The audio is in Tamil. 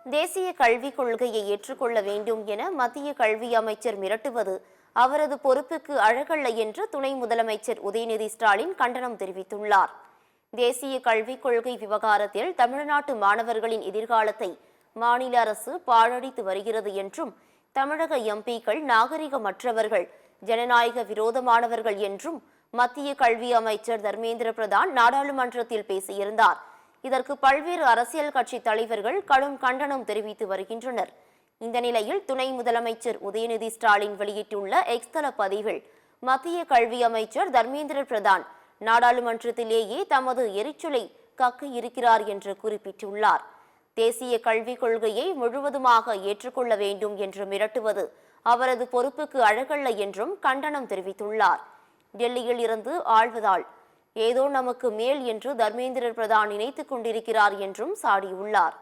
தேசிய கல்விக் கொள்கையை ஏற்றுக்கொள்ள வேண்டும் என மத்திய கல்வி அமைச்சர் மிரட்டுவது அவரது பொறுப்புக்கு அழகல்ல என்று துணை முதலமைச்சர் உதயநிதி ஸ்டாலின் கண்டனம் தெரிவித்துள்ளார். தேசிய கல்விக் கொள்கை விவகாரத்தில் தமிழ்நாட்டு மாணவர்களின் எதிர்காலத்தை மாநில அரசு பாழடித்து வருகிறது என்றும், தமிழக எம்பிக்கள் நாகரிகமற்றவர்கள், ஜனநாயக விரோதமானவர்கள் என்றும் மத்திய கல்வி அமைச்சர் தர்மேந்திர பிரதான் நாடாளுமன்றத்தில் பேசியிருந்தார். இதற்கு பல்வேறு அரசியல் கட்சி தலைவர்கள் கடும் கண்டனம் தெரிவித்து வருகின்றனர். இந்த நிலையில் துணை முதலமைச்சர் உதயநிதி ஸ்டாலின் வெளியிட்டுள்ள எக்ஸ் தள பதிவில் மத்திய கல்வி அமைச்சர் தர்மேந்திர பிரதான் நாடாளுமன்றத்திலேயே தமது எரிச்சலை கக்க இருக்கிறார் என்று குறிப்பிட்டுள்ளார். தேசிய கல்விக் கொள்கையை முழுவதுமாக ஏற்றுக்கொள்ள வேண்டும் என்று மிரட்டுவது அவரது பொறுப்புக்கு அழகல்ல என்றும் கண்டனம் தெரிவித்துள்ளார். டெல்லியில் இருந்து ஆள்வதால் ஏதோ நமக்கு மேல் என்று தர்மேந்திர பிரதான் நினைத்துக் கொண்டிருக்கிறார் என்றும் சாடியுள்ளார்.